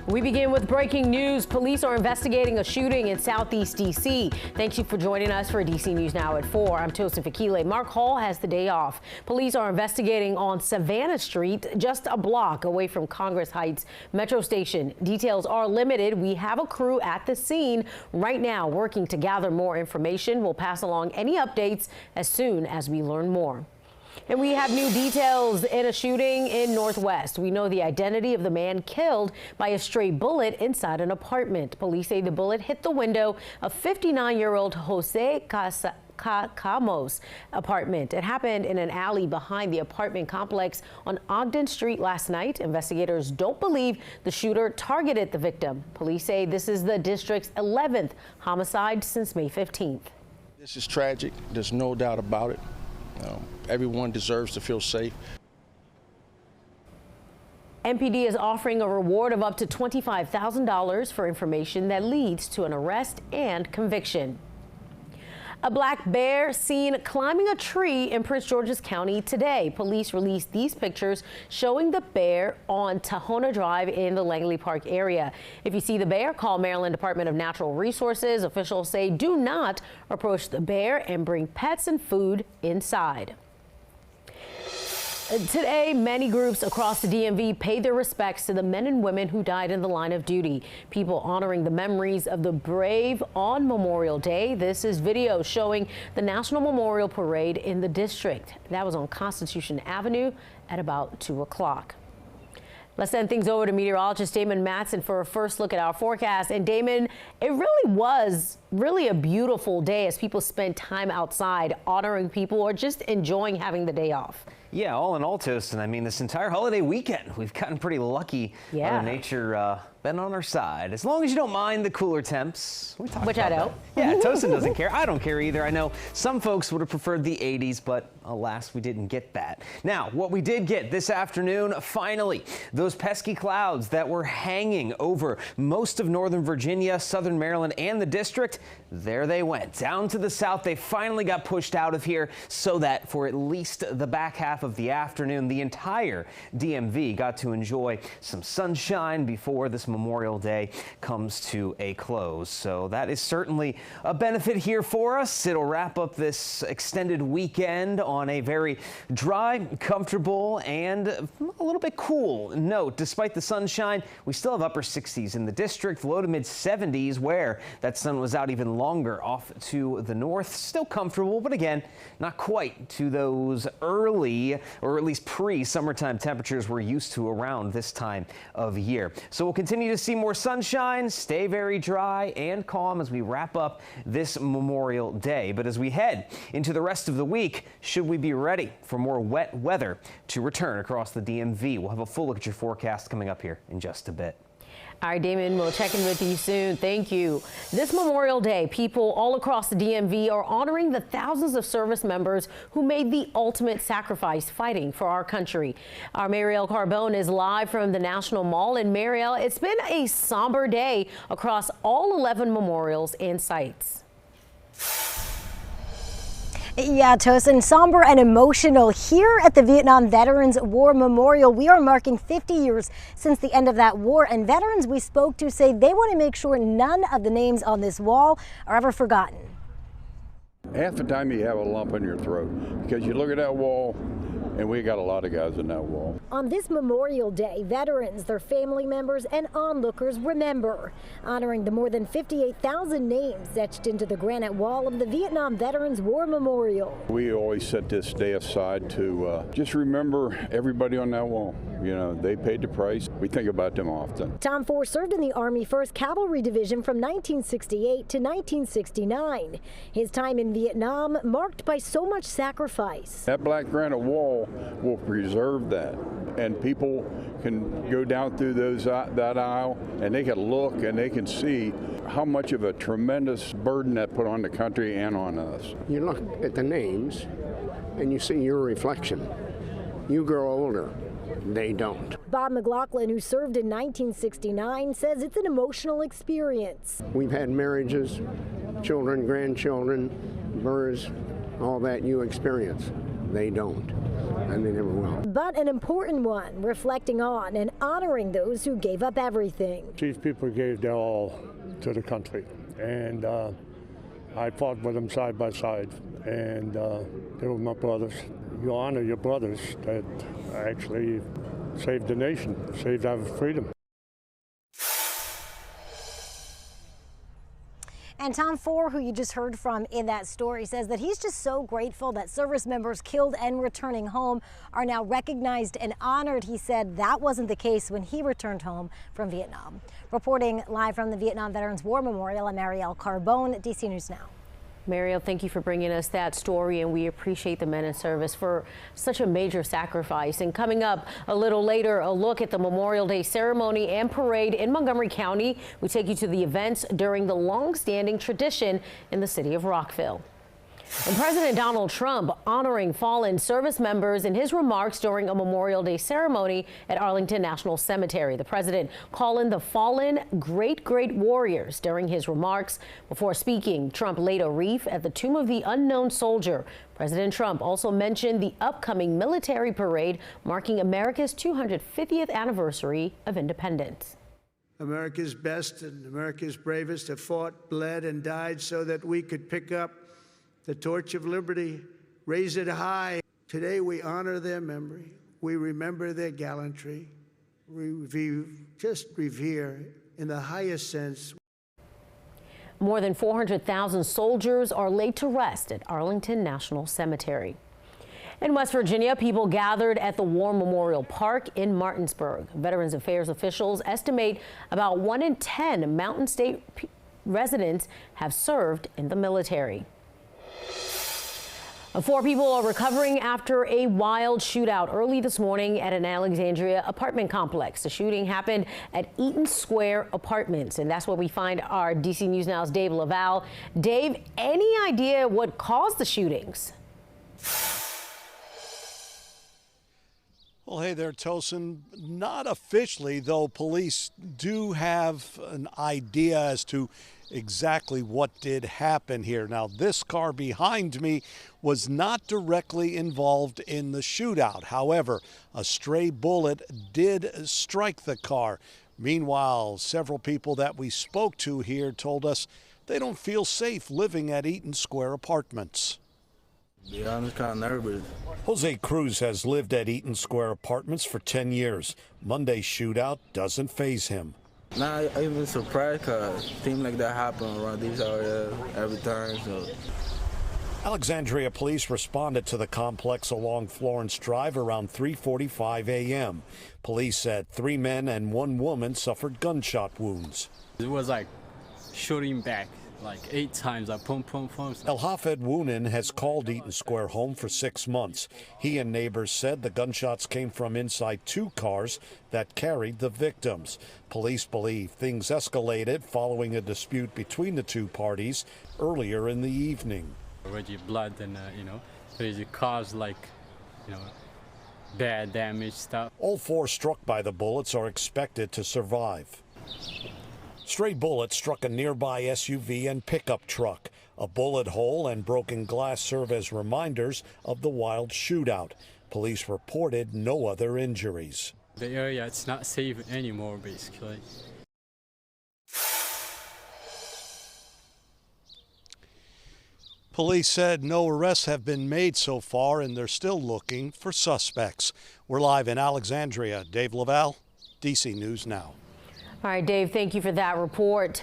We begin with breaking news. Police are investigating a shooting in Southeast D.C. Thank you for joining us for DC News Now at 4. I'm Tosin Fakile. Mark Hall has the day off. Police are investigating on Savannah Street, just a block away from Congress Heights Metro Station. Details are limited. We have a crew at the scene right now working to gather more information. We'll pass along any updates as soon as we learn more. And we have new details in a shooting in Northwest. We know the identity of the man killed by a stray bullet inside an apartment. Police say the bullet hit the window of 59-year-old Jose Camo's apartment. It happened in an alley behind the apartment complex on Ogden Street last night. Investigators don't believe the shooter targeted the victim. Police say this is the district's 11th homicide since May 15th. This is tragic. There's no doubt about it. Everyone deserves to feel safe. MPD is offering a reward of up to $25,000 for information that leads to an arrest and conviction. A black bear seen climbing a tree in Prince George's County today. Police released these pictures showing the bear on Tahona Drive in the Langley Park area. If you see the bear, call Maryland Department of Natural Resources. Officials say do not approach the bear and bring pets and food inside. Today, many groups across the DMV paid their respects to the men and women who died in the line of duty. People honoring the memories of the brave on Memorial Day. This is video showing the National Memorial Parade in the district. That was on Constitution Avenue at about 2 o'clock. Let's send things over to meteorologist Damon Matson for a first look at our forecast. And Damon, it really was a beautiful day as people spent time outside honoring people or just enjoying having the day off. Yeah, all in all, Tosin, I mean, this entire holiday weekend, we've gotten pretty lucky. Yeah. Mother Nature been on our side. As long as you don't mind the cooler temps. Which I don't. Yeah, Tosin doesn't care. I don't care either. I know some folks would have preferred the 80s, but alas, we didn't get that. Now, what we did get this afternoon, finally, those pesky clouds that were hanging over most of northern Virginia, southern Maryland, and the district, there they went. Down to the south, they finally got pushed out of here so that for at least the back half of the afternoon, the entire DMV got to enjoy some sunshine before this Memorial Day comes to a close. So that is certainly a benefit here for us. It'll wrap up this extended weekend on a very dry, comfortable, and a little bit cool note. Despite the sunshine, we still have upper 60s in the district, low to mid 70s where that sun was out even longer off to the north. Still comfortable, but again, not quite to those early or at least pre-summertime temperatures we're used to around this time of year. So we'll continue to see more sunshine, stay very dry and calm as we wrap up this Memorial Day. But as we head into the rest of the week, should we be ready for more wet weather to return across the DMV? We'll have a full look at your forecast coming up here in just a bit. All right, Damon, we'll check in with you soon. Thank you. This Memorial Day, people all across the DMV are honoring the thousands of service members who made the ultimate sacrifice fighting for our country. Our Mariel Carbone is live from the National Mall in Mariel. It's been a somber day across all 11 memorials and sites. Yeah, Tosin, somber and emotional. Here at the Vietnam Veterans War Memorial, we are marking 50 years since the end of that war, and veterans we spoke to say they want to make sure none of the names on this wall are ever forgotten. Half the time you have a lump in your throat because you look at that wall, and we got a lot of guys in that wall. On this Memorial Day, veterans, their family members, and onlookers remember, honoring the more than 58,000 names etched into the granite wall of the Vietnam Veterans War Memorial. We always set this day aside to just remember everybody on that wall. You know, they paid the price. We think about them often. Tom Ford served in the Army 1st Cavalry Division from 1968 to 1969. His time in Vietnam marked by so much sacrifice. That black granite wall will preserve that, and people can go down through that aisle and they can look and they can see how much of a tremendous burden that put on the country and on us. You look at the names and you see your reflection. You grow older. They don't. Bob McLaughlin, who served in 1969, says it's an emotional experience. We've had marriages, children, grandchildren, births, all that you experience. They don't, and they never will. But an important one, reflecting on and honoring those who gave up everything. These people gave their all to the country, and I fought with them side by side, and they were my brothers. You honor your brothers that actually saved the nation, saved our freedom. And Tom Four, who you just heard from in that story, says that he's just so grateful that service members killed and returning home are now recognized and honored. He said that wasn't the case when he returned home from Vietnam. Reporting live from the Vietnam Veterans War Memorial, I'm Marielle Carbone, DC News Now. Marielle, thank you for bringing us that story, and we appreciate the men in service for such a major sacrifice. And coming up a little later, a look at the Memorial Day ceremony and parade in Montgomery County. We take you to the events during the long-standing tradition in the city of Rockville. And President Donald Trump honoring fallen service members in his remarks during a Memorial Day ceremony at Arlington National Cemetery. The president calling the fallen great warriors during his remarks. Before speaking, Trump laid a wreath at the tomb of the unknown soldier. President Trump also mentioned the upcoming military parade marking America's 250th anniversary of independence. America's best and America's bravest have fought, bled, and died so that we could pick up the torch of liberty, raise it high. Today we honor their memory. We remember their gallantry. We just revere in the highest sense. More than 400,000 soldiers are laid to rest at Arlington National Cemetery. In West Virginia, people gathered at the War Memorial Park in Martinsburg. Veterans Affairs officials estimate about 1 in 10 Mountain State residents have served in the military. 4 people are recovering after a wild shootout early this morning at an Alexandria apartment complex. The shooting happened at Eaton Square Apartments, and that's where we find our DC News Now's Dave Laval. Dave, any idea what caused the shootings? Well, hey there, Tosin. Not officially, though police do have an idea as to exactly what did happen here. Now, this car behind me was not directly involved in the shootout. However, a stray bullet did strike the car. Meanwhile, several people that we spoke to here told us they don't feel safe living at Eaton Square Apartments. Yeah, I'm just kind of nervous. Jose Cruz has lived at Eaton Square Apartments for 10 years. Monday's shootout doesn't faze him. Nah, I'm even surprised because things like that happen around these areas every time. So. Alexandria police responded to the complex along Florence Drive around 3:45 a.m. Police said 3 men and 1 woman suffered gunshot wounds. It was like shooting back. Like 8 times, like pum, pum, pum. El Hafed Woonen has called Eaton Square home for 6 months. He and neighbors said the gunshots came from inside 2 cars that carried the victims. Police believe things escalated following a dispute between the 2 parties earlier in the evening. Already blood and, so it caused bad damage stuff. All 4 struck by the bullets are expected to survive. Stray bullets struck a nearby SUV and pickup truck. A bullet hole and broken glass serve as reminders of the wild shootout. Police reported no other injuries. The area, it's not safe anymore, basically. Police said no arrests have been made so far, and they're still looking for suspects. We're live in Alexandria. Dave Laval, DC News Now. All right, Dave, thank you for that report.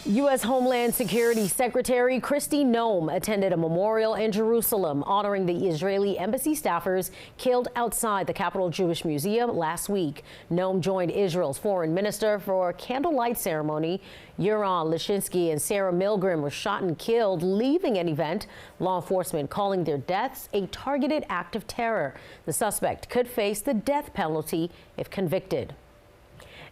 U.S. Homeland Security Secretary Kristi Noem attended a memorial in Jerusalem honoring the Israeli embassy staffers killed outside the Capital Jewish Museum last week. Noem joined Israel's foreign minister for a candlelight ceremony. Yuran Lishinsky and Sarah Milgram were shot and killed leaving an event. Law enforcement calling their deaths a targeted act of terror. The suspect could face the death penalty if convicted.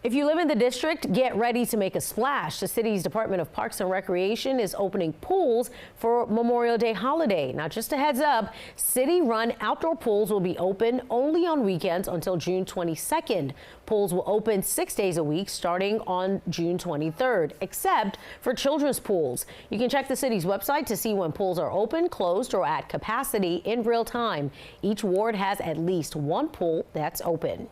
If you live in the district, get ready to make a splash. The city's Department of Parks and Recreation is opening pools for Memorial Day holiday. Now, just a heads up, city-run outdoor pools will be open only on weekends until June 22nd. Pools will open 6 days a week starting on June 23rd, except for children's pools. You can check the city's website to see when pools are open, closed, or at capacity in real time. Each ward has at least one pool that's open.